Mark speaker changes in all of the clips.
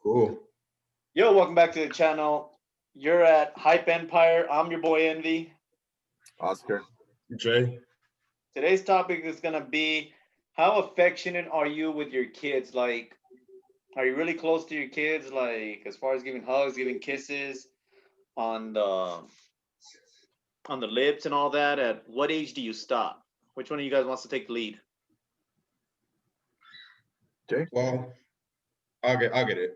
Speaker 1: Cool.
Speaker 2: Yo, welcome back to the channel. You're at Hype Empire. I'm your boy Envy.
Speaker 3: Oscar.
Speaker 1: Jay.
Speaker 2: Today's topic is gonna be how affectionate are you with your kids? Like, are you really close to your kids? Like, as far as giving hugs, giving kisses on the lips and all that. At what age do you stop? Which one of you guys wants to take the lead?
Speaker 3: Jay?
Speaker 1: Well, I'll get it.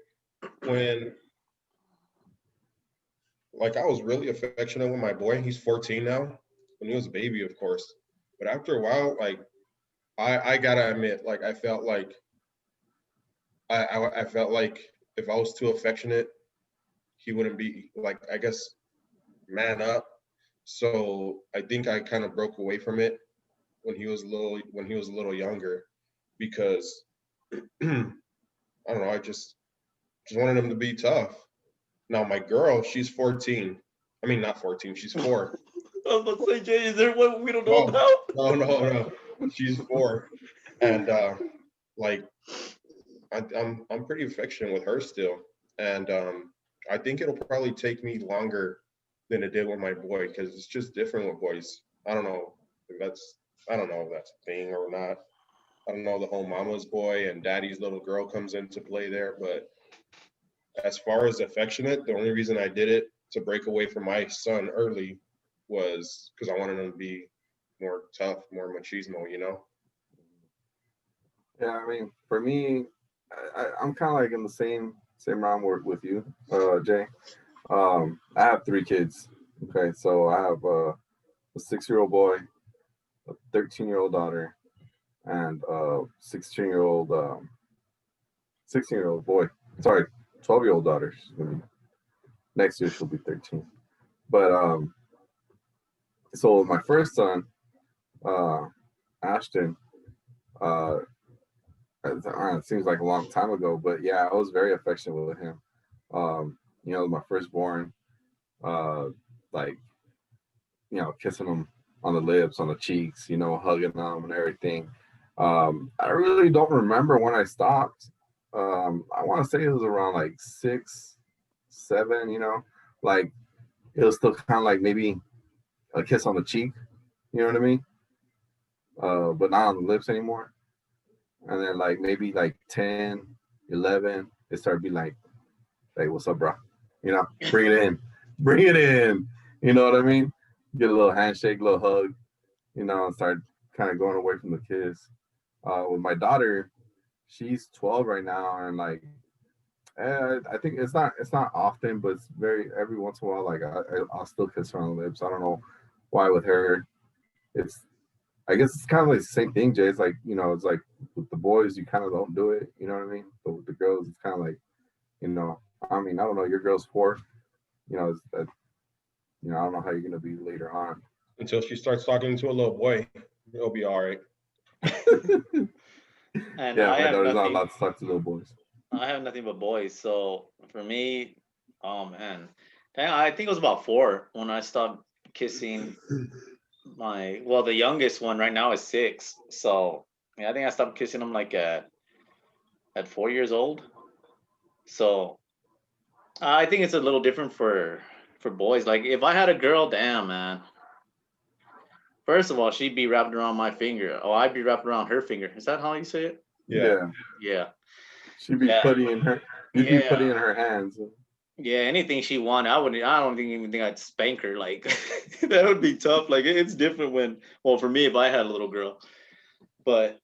Speaker 1: When I was really affectionate with my boy. He's 14 now. When he was a baby, of course. But after a while, I gotta admit, I felt like I felt like if I was too affectionate, he wouldn't be I guess man up. So I think I kind of broke away from it when he was a little younger because I don't know, I just wanted him to be tough. Now my girl, she's 14. I mean not 14, she's 4.
Speaker 2: I was about to say, Jay, is there what we don't know
Speaker 1: No,
Speaker 2: about?
Speaker 1: no. She's 4. And like I'm pretty affectionate with her still. And I think it'll probably take me longer than it did with my boy because it's just different with boys. I don't know if that's a thing or not. I don't know, the whole mama's boy and daddy's little girl comes into play there, but as far as affectionate, the only reason I did it to break away from my son early was because I wanted him to be more tough, more machismo.
Speaker 3: Yeah, I mean, for me, I'm kind of like in the same round with you, Jay. I have 3 kids. Okay, so I have a 6-year-old boy, a 13-year-old daughter, and a 16-year-old boy. Sorry, 12-year-old daughter. Next year she'll be 13. But so my first son, Ashton, it seems like a long time ago, but yeah, I was very affectionate with him. My firstborn, like, kissing him on the lips, on the cheeks, hugging them and everything. I really don't remember when I stopped. I want to say it was around like 6, 7, like it was still kind of like maybe a kiss on the cheek, you know what I mean? But not on the lips anymore. And then maybe 10, 11, it started being like, hey, what's up, bro? Bring it in. Bring it in. You know what I mean? Get a little handshake, a little hug, and start kind of going away from the kiss. With my daughter, she's 12 right now, and I think it's not often, but it's every once in a while, I'll still kiss her on the lips. I don't know why with her. I guess it's kind of like the same thing, Jay. It's it's like with the boys, you kind of don't do it. You know what I mean? But with the girls, it's kind of like, I mean, I don't know. Your girl's 4. I don't know how you're gonna be later on.
Speaker 1: Until she starts talking to a little boy, it'll be all right.
Speaker 2: And
Speaker 3: Yeah,
Speaker 2: I
Speaker 3: my
Speaker 2: have
Speaker 3: daughter's not
Speaker 2: nothing.
Speaker 3: allowed to talk to little boys.
Speaker 2: I have nothing but boys. So for me, oh man, I think it was about 4 when I stopped kissing the youngest one right now is 6. So yeah, I think I stopped kissing him at 4 years old. So I think it's a little different for boys. Like if I had a girl, damn man. First of all, she'd be wrapped around my finger. Oh, I'd be wrapped around her finger. Is that how you say it?
Speaker 3: Yeah.
Speaker 2: Yeah.
Speaker 3: She'd be putting in her. You'd be putting in her hands.
Speaker 2: Yeah, anything she wanted, I don't even think I'd spank her. Like that would be tough. Like it's different for me, if I had a little girl. But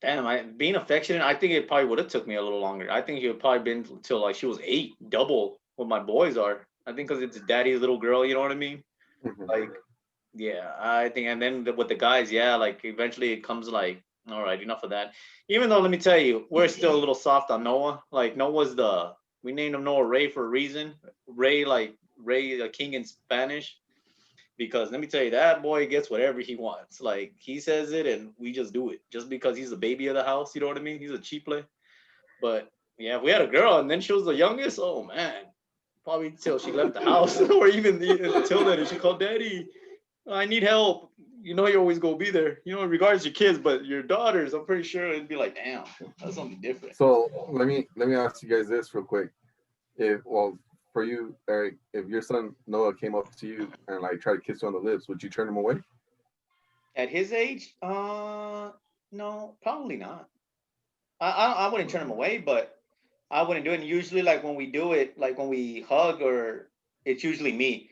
Speaker 2: damn, being affectionate, I think it probably would have took me a little longer. I think she would probably been till like she was 8, double what my boys are. I think because it's daddy's little girl, you know what I mean?
Speaker 3: Mm-hmm.
Speaker 2: Like, yeah, I think, and then with the guys, yeah, like eventually it comes like, all right, enough of that. Even though, let me tell you, we're still a little soft on Noah. Like we named him Noah Ray for a reason. Ray, like Ray, a king in Spanish. Because let me tell you, that boy gets whatever he wants. Like he says it, and we just do it, just because he's the baby of the house. You know what I mean? He's a cheap play. But yeah, if we had a girl and then she was the youngest, oh man, probably till she left the house, or even until then, if she called daddy, I need help. you know you're always gonna be there. You know, regards your kids, but your daughters, I'm pretty sure it'd be like, damn, that's something different.
Speaker 3: So let me ask you guys this real quick. If well for you, Eric, if your son Noah came up to you and like tried to kiss you on the lips, would you turn him away?
Speaker 2: At his age, no, probably not. I wouldn't turn him away, but I wouldn't do it. And usually, like when we do it, like when we hug, or it's usually me.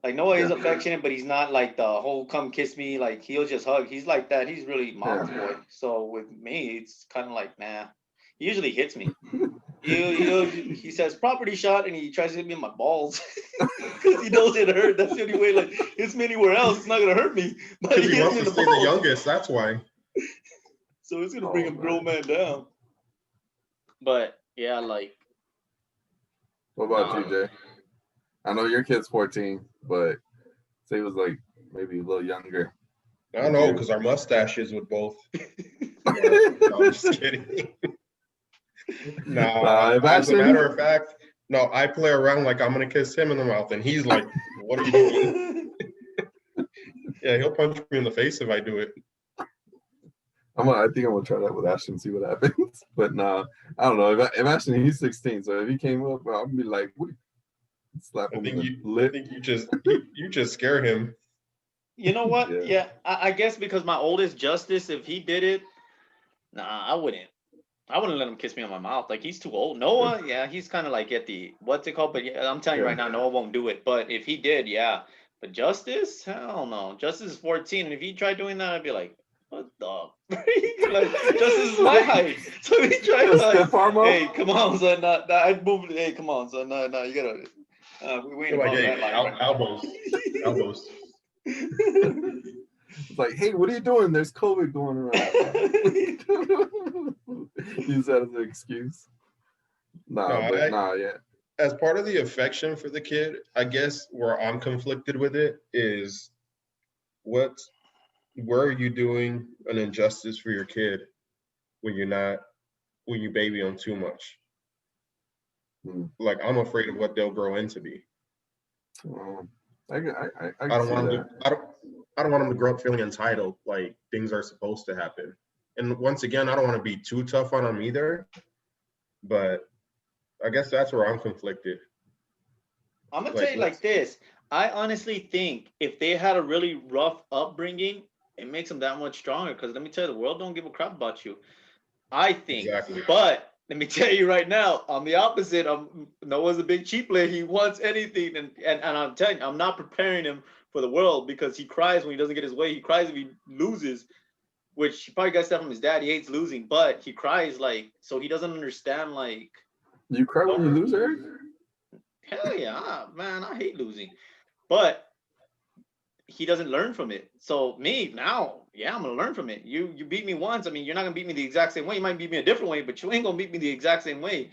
Speaker 2: Like Noah is
Speaker 3: Yeah.
Speaker 2: affectionate, but he's not like the whole "come kiss me." Like he'll just hug. He's like that. He's really mama's
Speaker 3: Yeah.
Speaker 2: boy. So with me, it's kind of like nah. He usually hits me. He says property shot, and he tries to hit me in my balls because he knows it hurt. That's the only way. Like hits me anywhere else, it's not gonna hurt me. But
Speaker 1: Because
Speaker 2: he
Speaker 1: he
Speaker 2: hits
Speaker 1: wants
Speaker 2: me in
Speaker 1: to
Speaker 2: the
Speaker 1: stay the
Speaker 2: balls.
Speaker 1: youngest. That's why.
Speaker 2: So it's gonna
Speaker 3: Oh,
Speaker 2: bring a grown man down. But yeah, like
Speaker 3: What about
Speaker 2: nah.
Speaker 3: you, Jay? I know your kid's 14, but say he was like maybe a little younger.
Speaker 1: I don't
Speaker 3: Would
Speaker 1: know,
Speaker 3: you?
Speaker 1: because our mustaches would both. No, I'm just kidding. No,
Speaker 3: If
Speaker 1: as a
Speaker 3: Ashton,
Speaker 1: matter of fact, no, I play around like I'm gonna kiss him in the mouth, and he's like, "What are you doing?" Yeah, he'll punch me in the face if I do it.
Speaker 3: I think I'm gonna try that with Ashton and see what happens. But nah, I don't know. If Ashton, he's 16, so if he came up, I'm gonna be like, what? Slap
Speaker 1: I
Speaker 3: him in
Speaker 1: think
Speaker 3: the
Speaker 1: you, I
Speaker 3: lip.
Speaker 1: think you just scare him.
Speaker 2: You know what?
Speaker 3: Yeah.
Speaker 2: Yeah, I guess because my oldest Justice, if he did it, nah, I wouldn't. I wouldn't let him kiss me on my mouth. Like he's too old. Noah, yeah, he's kind of like at the what's it called? But yeah, I'm telling you right now, Noah won't do it. But if he did, yeah. But Justice, hell no. Justice is 14, and if he tried doing that, I'd be like, what the? Like Justice is my height. So if he tried
Speaker 3: Just
Speaker 2: like,
Speaker 3: step arm up.
Speaker 2: hey, come on, son, I'd move. Hey, come on, son, no, you gotta. We ain't
Speaker 1: You're like,
Speaker 2: above
Speaker 1: hey,
Speaker 2: that line right now.
Speaker 1: elbows.
Speaker 3: It's like, hey, what are you doing? There's COVID going around. Use that as an excuse.
Speaker 1: No,
Speaker 3: Yeah.
Speaker 1: as part of the affection for the kid, I guess where I'm conflicted with it is where are you doing an injustice for your kid when you baby them too much? Like I'm afraid of what they'll grow into be.
Speaker 3: I
Speaker 1: I don't
Speaker 3: see
Speaker 1: want
Speaker 3: that.
Speaker 1: them I don't want them to grow up feeling entitled, like things are supposed to happen. And once again, I don't want to be too tough on them either, but I guess that's where I'm conflicted.
Speaker 2: I'm gonna
Speaker 1: Like,
Speaker 2: tell you like this. I honestly think if they had a really rough upbringing, it makes them that much stronger. Because let me tell you, the world don't give a crap about you. I think.
Speaker 1: Exactly.
Speaker 2: But let me tell you right now, on the opposite, Noah's a big cheap player. He wants anything, and I'm telling you, I'm not preparing him for the world because he cries when he doesn't get his way. He cries if he loses, which he probably got stuff from his dad. He hates losing, but he cries like so he doesn't understand like.
Speaker 3: You cry when you lose, Eric?
Speaker 2: Hell yeah, man, I hate losing, but he doesn't learn from it. So me now, yeah, I'm gonna learn from it. You beat me once. I mean, you're not gonna beat me the exact same way. You might beat me a different way, but you ain't gonna beat me the exact same way.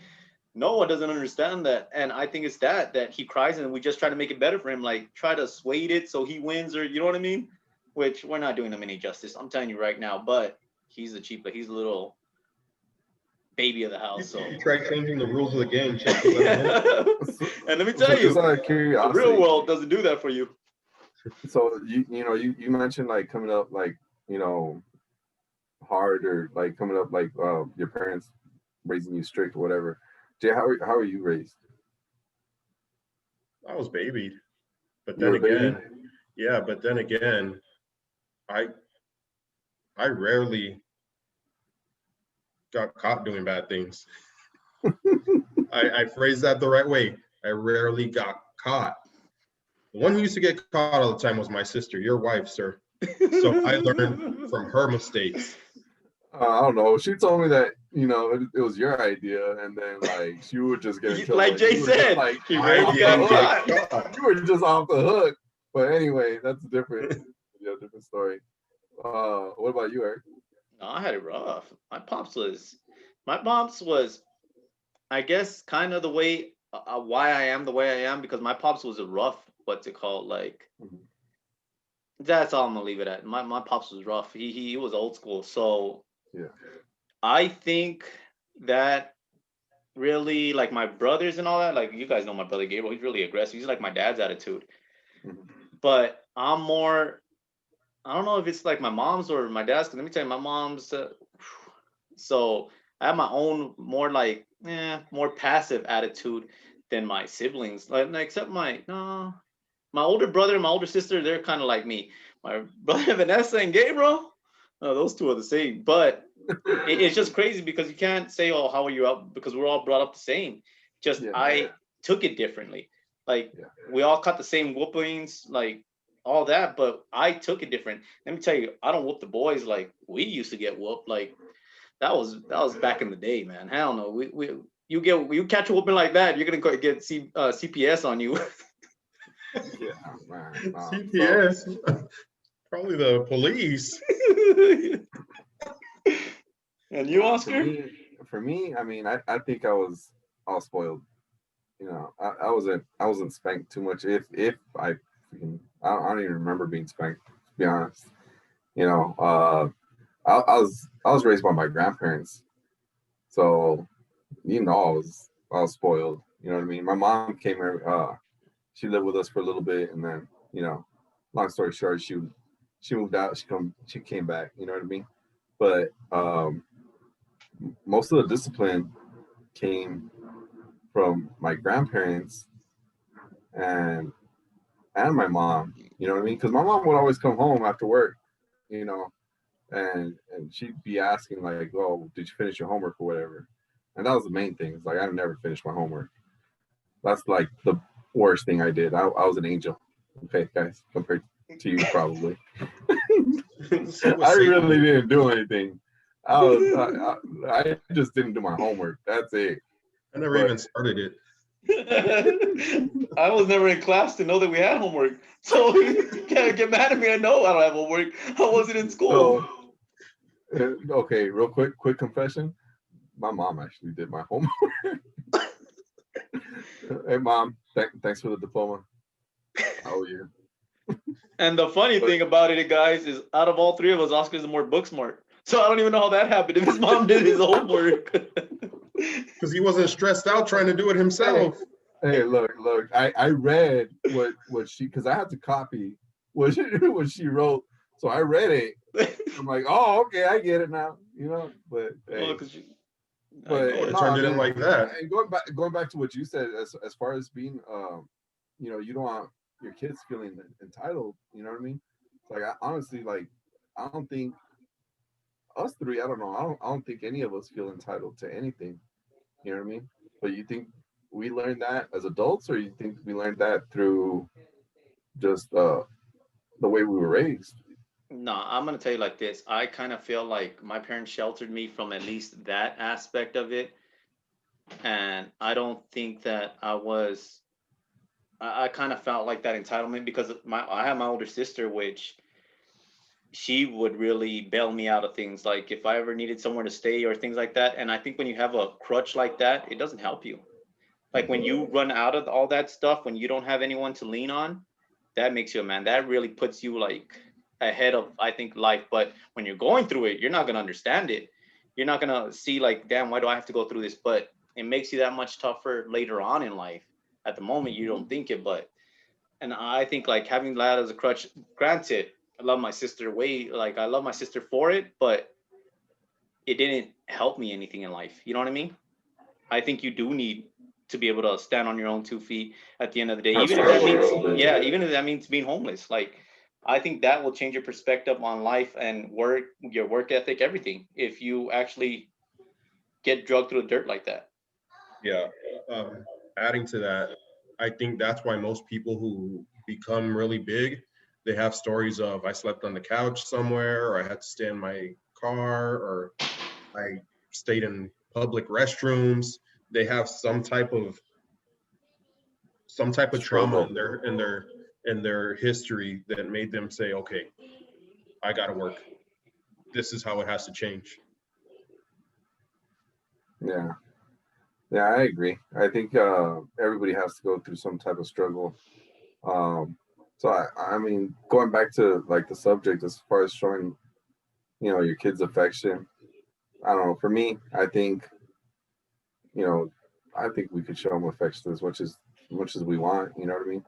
Speaker 2: Noah doesn't understand that, and I think it's that he cries, and we just try to make it better for him, like try to sway it so he wins, or you know what I mean? Which we're not doing him any justice. I'm telling you right now, but he's a cheap, he's a little baby of the house. So
Speaker 1: You try changing the rules of the game.
Speaker 2: and let me tell you,
Speaker 3: Just out of
Speaker 2: the
Speaker 3: curiosity,
Speaker 2: real world doesn't do that for you.
Speaker 3: So you mentioned like coming up like hard or like coming up like your parents raising you strict or whatever. Jay, how are you raised?
Speaker 1: I was babied, but
Speaker 3: You
Speaker 1: then
Speaker 3: were a baby?
Speaker 1: again, yeah, but then again, I rarely got caught doing bad things. I phrased that the right way. I rarely got caught. The one who used to get caught all the time was my sister, your wife, sir. So I learned from her mistakes.
Speaker 3: I don't know. She told me that it was your idea, and then like she would just get in trouble.
Speaker 2: Like Jay said, he rarely got caught.
Speaker 3: You were just off the hook. But anyway, that's different. Different story. What about you, Eric?
Speaker 2: No, I had it rough. My pops was, I guess, kind of the way why I am the way I am because my pops was a rough, what's it called, like. That's all I'm gonna leave it at. My pops was rough. He was old school, so
Speaker 3: yeah.
Speaker 2: I think that really like my brothers and all that. Like you guys know my brother Gabriel. He's really aggressive. He's like my dad's attitude. But I'm more I don't know if it's like my mom's or my dad's. 'Cause let me tell you, my mom's. So I have my own more like more passive attitude than my siblings. Like except my no, my older brother and my older sister, they're kind of like me. My brother Vanessa and Gabriel, those two are the same. But it's just crazy because you can't say, "Oh, how are you up?" Because we're all brought up the same. Just
Speaker 3: Yeah,
Speaker 2: I took it differently. Like
Speaker 3: yeah,
Speaker 2: we all caught the same whoopings, like all that, but I took it different. Let me tell you, I don't whoop the boys like we used to get whooped. Like that was back in the day, man. Hell no. We you catch a whooping like that, you're gonna get CPS on you.
Speaker 3: yeah, man. So
Speaker 1: CPS, probably the police.
Speaker 2: And you,
Speaker 3: for
Speaker 2: Oscar?
Speaker 3: me, I mean, I think I was all spoiled. You know, I wasn't spanked too much. If I freaking I don't even remember being spanked, to be honest. You know, I was raised by my grandparents, so I was spoiled. You know what I mean? My mom came here. She lived with us for a little bit, and then long story short, she moved out. She came back. You know what I mean? But most of the discipline came from my grandparents and my mom. You know what I mean? Because my mom would always come home after work. You know, and she'd be asking like, "Oh, did you finish your homework or whatever?" And that was the main thing. It's like I never finished my homework. That's like the worst thing I did. I was an angel. Okay, guys, compared to you probably.
Speaker 1: So
Speaker 3: I
Speaker 1: was
Speaker 3: really
Speaker 1: Satan.
Speaker 3: didn't do anything. I just didn't do my homework. That's it.
Speaker 1: I never
Speaker 3: But
Speaker 1: even started it.
Speaker 2: I was never in class to know that we had homework. So you can't get mad at me. I know I don't have homework. I wasn't in school.
Speaker 3: so okay, real quick confession. My mom actually did my homework. Hey mom, thanks for the diploma. I owe you.
Speaker 2: And the funny
Speaker 3: But
Speaker 2: thing about it, guys, is out of all three of us, Oscar's the more book smart. So I don't even know how that happened. If his mom did his homework.
Speaker 1: Because he wasn't stressed out trying to do it
Speaker 3: hey,
Speaker 1: himself.
Speaker 3: look. I read what she because I had to copy what she wrote. So I read it. I'm like, oh, okay, I get it now. But
Speaker 2: Oh,
Speaker 3: hey,
Speaker 2: because I
Speaker 1: I
Speaker 3: but
Speaker 1: would
Speaker 2: get
Speaker 1: have
Speaker 3: no,
Speaker 2: it.
Speaker 3: I
Speaker 1: turned it in
Speaker 3: mean,
Speaker 1: like that.
Speaker 3: and going back to what you said as far as being, you don't want your kids feeling entitled. You know what I mean? It's like honestly, like I don't think us three. I don't know. I don't think any of us feel entitled to anything. You know what I mean? But you think we learned that as adults, or you think we learned that through just the way we were raised?
Speaker 2: No, I'm gonna tell you like this. I kind of feel like my parents sheltered me from at least that aspect of it, and I don't think that I kind of felt like that entitlement because I have my older sister, which she would really bail me out of things like if I ever needed somewhere to stay or things like that. And I think when you have a crutch like that, it doesn't help you. Like when you run out of all that stuff, when you don't have anyone to lean on, that makes you a man. That really puts you like ahead of I think life. But when you're going through it, you're not gonna understand it. You're not gonna see like, damn, why do I have to go through this? But it makes you that much tougher later on in life. At the moment, you don't think it, but and I think like having that as a crutch. Granted, I love my sister way like I love my sister for it, but it didn't help me anything in life. You know what I mean? I think you do need to be able to stand on your own 2 feet at the end of the day,
Speaker 3: Kind of
Speaker 2: even if that
Speaker 3: struggle a
Speaker 2: means,
Speaker 3: little bit.
Speaker 2: yeah, even if that means being homeless. Like, I think that will change your perspective on life and work, your work ethic, everything. If you actually get drugged through the dirt like that.
Speaker 1: Yeah. Um, Adding to that, I think that's why most people who become really big, they have stories of I slept on the couch somewhere, or I had to stay in my car, or I stayed in public restrooms. They have some type of trauma
Speaker 3: Struggle.
Speaker 1: in their history that made them say, okay, I got to work. This is how it has to change.
Speaker 3: Yeah, yeah, I agree. I think everybody has to go through some type of struggle. Um, so I mean, going back to like the subject as far as showing your kids affection. I don't know. For me, you know, I think we could show them affection as much as we want. You know what I mean?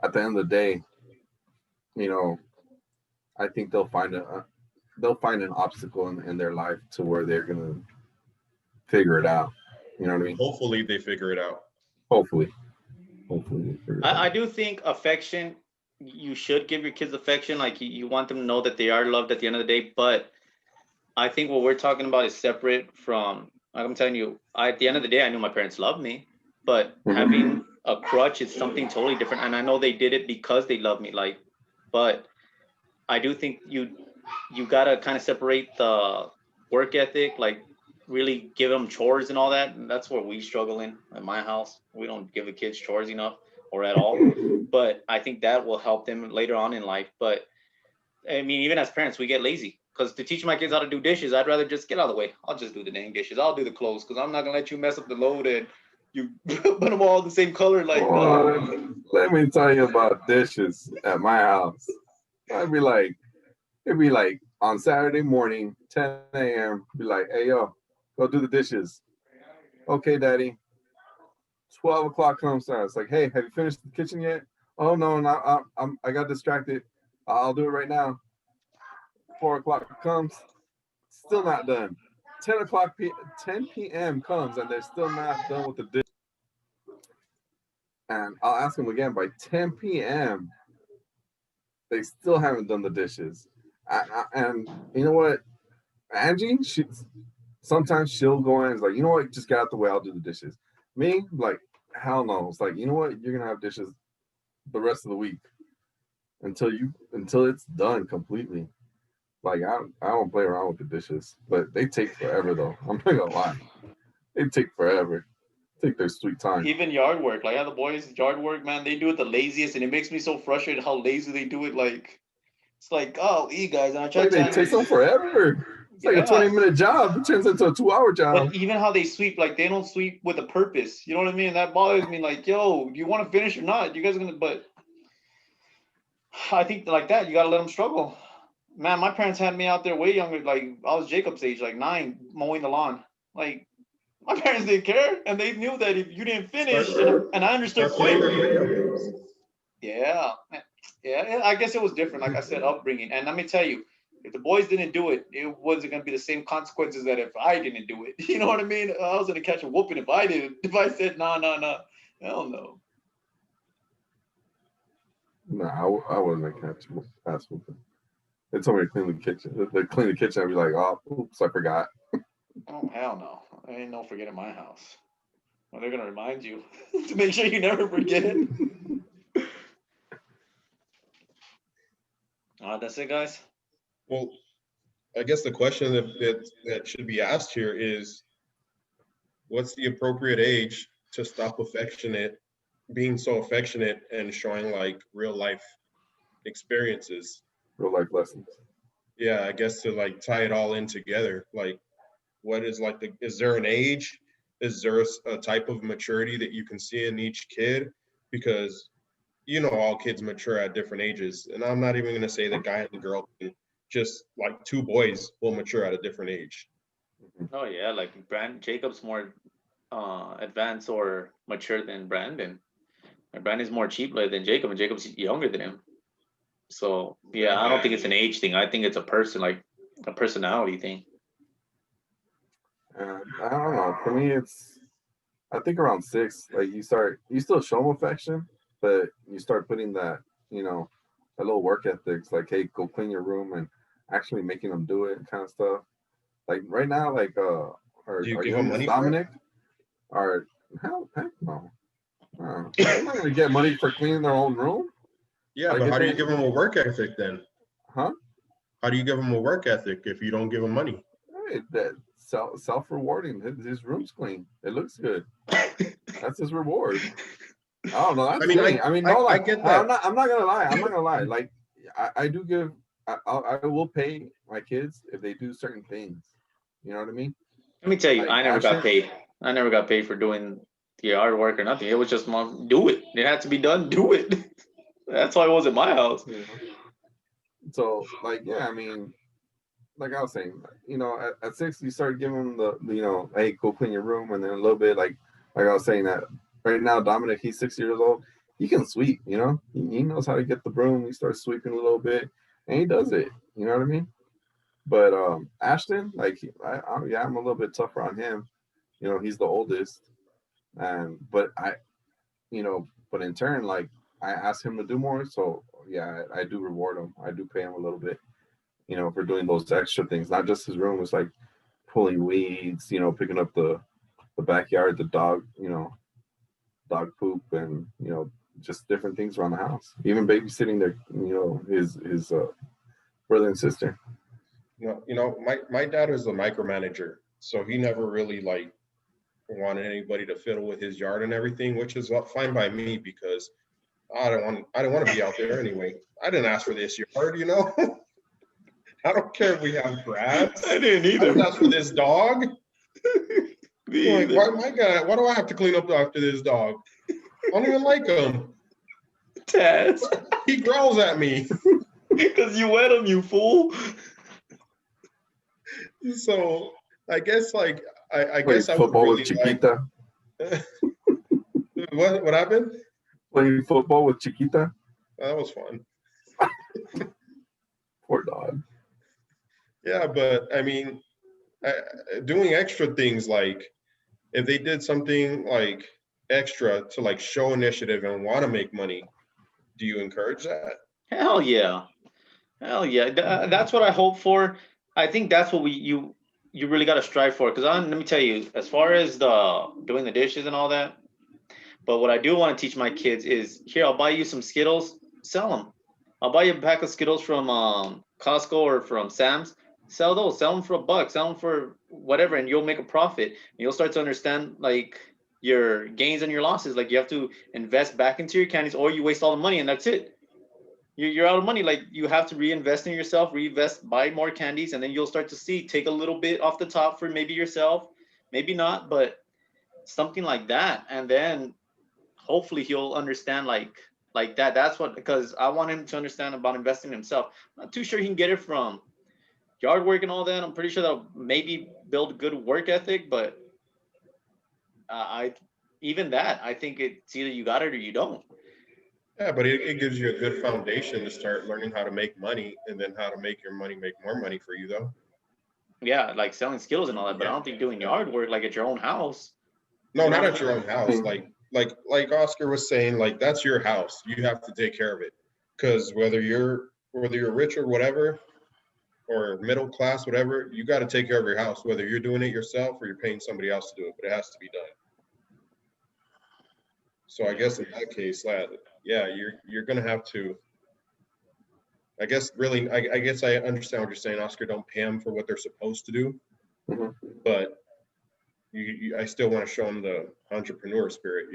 Speaker 3: At the end of the day, you know, I think they'll find an obstacle in their life to where they're gonna figure it out. You know what I mean?
Speaker 1: Hopefully they figure it out.
Speaker 3: Hopefully, hopefully they figure it
Speaker 2: I
Speaker 3: out.
Speaker 2: do think affection, you should give your kids affection. Like you want them to know that they are loved at the end of the day. But I think what we're talking about is separate from, like I'm telling you, at the end of the day, I knew my parents loved me, but
Speaker 3: Mhm.
Speaker 2: having a crutch is something totally different. And I know they did it because they love me. Like, but I do think you gotta kind of separate the work ethic, like really give them chores and all that. And that's where we struggle in at my house. We don't give the kids chores enough or at all. But I think that will help them later on in life. But I mean, even as parents, we get lazy because to teach my kids how to do dishes, I'd rather just get out of the way. I'll just do the dang dishes. I'll do the clothes because I'm not gonna let you mess up the load and you put them all the same color. Like, no.
Speaker 3: Let me tell you about dishes at my house. I'd be like, it'd be like on Saturday morning, 10 a.m. Be like, hey yo, go do the dishes. Okay, daddy. 12 o'clock comes down. It's like, hey, have you finished the kitchen yet? Oh no, no, I got distracted. I'll do it right now. 4 o'clock comes, still not done. 10 p.m. comes and they're still not done with the dish. And I'll ask them again by 10 p.m. They still haven't done the dishes. And you know what? Angie, sometimes she'll go in and is like, you know what? Just get out the way. I'll do the dishes. Me, like, hell no. It's like, you know what? You're gonna have dishes the rest of the week until it's done completely. Like I don't play around with the dishes, but they take forever though. I'm not gonna lie, they take forever. Take their sweet time.
Speaker 2: Even yard work, like the boys yard work, man, they do it the laziest, and it makes me so frustrated how lazy they do it. Like it's like, oh, you guys, and I try
Speaker 3: Like
Speaker 2: to
Speaker 3: they
Speaker 2: tell
Speaker 3: take them
Speaker 2: you,
Speaker 3: forever. It's like a
Speaker 2: yeah.
Speaker 3: 20-minute job. It turns into a 2-hour job.
Speaker 2: But even how they sweep, like they don't sweep with a purpose. You know what I mean? That bothers me. Like, yo, do you want to finish or not? You guys are gonna, but I think like that, you gotta let them struggle. Man, my parents had me out there way younger. Like I was Jacob's age, like 9, mowing the lawn. Like my parents didn't care, and they knew that if you didn't
Speaker 1: Start
Speaker 2: finish, and I understood
Speaker 1: start
Speaker 2: quick.
Speaker 1: playing their video games.
Speaker 2: Yeah, yeah. I guess it was different. Like I said, upbringing. And let me tell you, if the boys didn't do it, it wasn't gonna be the same consequences that if I didn't do it. You know what I mean? I was gonna catch a whooping if I didn't. If I said no, no, no, hell no.
Speaker 3: No, I wasn't gonna catch ass whooping. They told me to clean the kitchen. They clean the kitchen. I'd be like, oh, oops, I forgot.
Speaker 2: Oh hell no! Ain't no forget in my house. Well, they're gonna remind you to make sure you never forget. That's it, guys.
Speaker 1: Well, I guess the question that should be asked here is, what's the appropriate age to stop being so affectionate and showing like real life experiences?
Speaker 3: Real life lessons.
Speaker 1: Yeah, I guess to like tie it all in together. Like, what is like is there an age? Is there a type of maturity that you can see in each kid? Because all kids mature at different ages. And I'm not even going to say the guy and the girl can, just like two boys will mature at a different age.
Speaker 2: Oh yeah, like Jacob's more advanced or mature than Brandon. And Brandon's more cheaper than Jacob, and Jacob's younger than him. So yeah, I don't think it's an age thing. I think it's a person, like a personality thing.
Speaker 3: I don't know. For me, I think around 6. Like you still show them affection, but you start putting a little work ethics. Like, hey, go clean your room and actually making them do it, kind of stuff. Like right now, like
Speaker 1: Do you
Speaker 3: our
Speaker 1: give them
Speaker 3: youngest
Speaker 1: money for it?
Speaker 3: Dominic, our heck no. They're not gonna get money for cleaning their own room.
Speaker 1: Yeah,
Speaker 3: Like
Speaker 1: but
Speaker 3: if
Speaker 1: how do you
Speaker 3: they,
Speaker 1: give them a work ethic then?
Speaker 3: huh?
Speaker 1: How do you give them a work ethic if you don't give them money?
Speaker 3: Hey, that self rewarding. His room's clean. It looks good. That's his reward. I don't know.
Speaker 1: I
Speaker 3: That's
Speaker 1: mean,
Speaker 3: me. I mean, no
Speaker 1: I
Speaker 3: lie.
Speaker 1: get
Speaker 3: I'm
Speaker 1: that.
Speaker 3: not. I'm not gonna lie. I'm not gonna lie. Like, I do give. I will pay my kids if they do certain things. You know what I mean?
Speaker 2: Let me tell you,
Speaker 3: Like
Speaker 2: I never got
Speaker 3: Ashton.
Speaker 2: paid. I never got paid for doing the hard work or nothing. It was just mom, do it. It had to be done. Do it. That's why it was at my house.
Speaker 3: You know. So like, yeah. I mean, like I was saying, at 6 you start giving them hey, go clean your room, and then a little bit like I was saying that right now Dominic, he's 6 years old. He can sweep. He knows how to get the broom. He starts sweeping a little bit. and he does it. You know what I mean? But Ashton, like, yeah, I'm a little bit tougher on him. You know, he's the oldest, and but in turn, like, I ask him to do more. So yeah, I do reward him. I do pay him a little bit, for doing those extra things. Not just his room. It's like pulling weeds, picking up the backyard, the dog, dog poop, and just different things around the house. Even babysitting their, his brother and sister.
Speaker 1: My dad was a micromanager, so he never really like wanted anybody to fiddle with his yard and everything, which is fine by me because I don't want to be out there anyway. I didn't ask for this yard, I don't care if we have grass.
Speaker 2: I didn't
Speaker 1: I
Speaker 2: either.
Speaker 1: didn't ask for this dog.
Speaker 2: Me
Speaker 1: Like, why do I have to clean up after this dog? I don't even like him.
Speaker 2: Taz.
Speaker 1: He growls at me.
Speaker 2: Because you wet him, you fool.
Speaker 1: So I guess like I
Speaker 3: Playing
Speaker 1: guess I would
Speaker 3: football
Speaker 1: really
Speaker 3: with Chiquita.
Speaker 1: What happened?
Speaker 3: Playing football with Chiquita.
Speaker 1: That was fun.
Speaker 3: Poor dog.
Speaker 1: Yeah, but I mean, doing extra things like if they did something like extra to like show initiative and want to make money, do you encourage that?
Speaker 2: Hell yeah. Hell yeah. That's what I hope for. I think that's what you really got to strive for. Because let me tell you, as far as the doing the dishes and all that, but what I do want to teach my kids is here, I'll buy you some Skittles, sell them. I'll buy you a pack of Skittles from Costco or from Sam's. Sell those, sell them for $1, sell them for whatever, and you'll make a profit. And you'll start to understand like your gains and your losses. Like you have to invest back into your candies, or you waste all the money and that's it. You're out of money. Like you have to reinvest in yourself, reinvest, buy more candies, and then you'll start to see, take a little bit off the top for maybe yourself, maybe not, but something like that. And then hopefully he'll understand like that. That's what, because I want him to understand about investing in himself. I'm not too sure he can get it from yard work and all that. I'm pretty sure that'll maybe build good work ethic, but I even that, I think it's either you got it or you don't.
Speaker 1: Yeah, but it gives you a good foundation to start learning how to make money and then how to make your money make more money for you though.
Speaker 2: Yeah, like selling skills and all that, but I don't think doing yard work like at your own house.
Speaker 1: No, not at your own house. Like Oscar was saying, like that's your house. You have to take care of it. Because whether you're rich or whatever, or middle class, whatever, you got to take care of your house, whether you're doing it yourself or you're paying somebody else to do it, but it has to be done. So I guess in that case, yeah, you're gonna have to. I guess really, I guess I understand what you're saying, Oscar. Don't pay them for what they're supposed to do, but I still want to show them the entrepreneur spirit,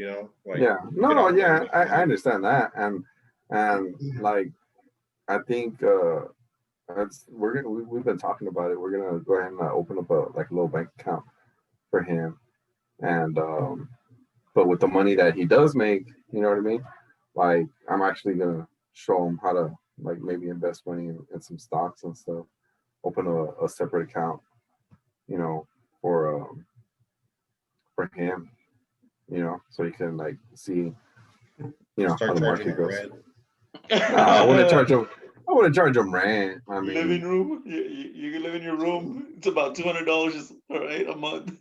Speaker 1: Like
Speaker 3: Yeah, no, yeah, I understand that, and like I think we've been talking about it. We're gonna go ahead and open up a little bank account for him, and but with the money that he does make, you know what I mean? Like I'm actually gonna show him how to like maybe invest money in some stocks and stuff. Open a separate account, for him, so he can like see, how the market goes. I wouldn't charge him. I wouldn't charge him rent. I mean,
Speaker 2: living room. You can live in your room. It's about $200, all right, a month.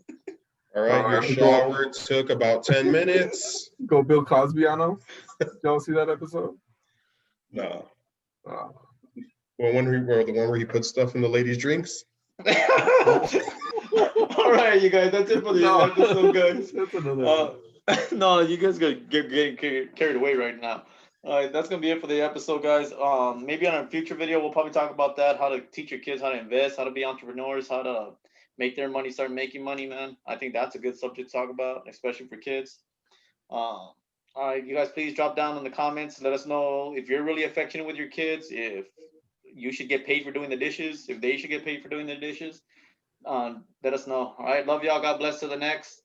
Speaker 1: All right, your shower took about 10 minutes.
Speaker 3: Go Bill Cosby on him. Y'all see that episode?
Speaker 1: No. Well, the one where he puts stuff in the ladies' drinks.
Speaker 2: All right, you guys. That's it for the episode, guys.
Speaker 3: That's another.
Speaker 2: No, you guys get carried away right now. All right, that's gonna be it for the episode, guys. Maybe on a future video we'll probably talk about that, how to teach your kids how to invest, how to be entrepreneurs, how to make their money, start making money, man. I think that's a good subject to talk about, especially for kids. All right, you guys, please drop down in the comments. Let us know if you're really affectionate with your kids, if you should get paid for doing the dishes, if they should get paid for doing the dishes. Let us know. All right, love y'all. God bless. To the next.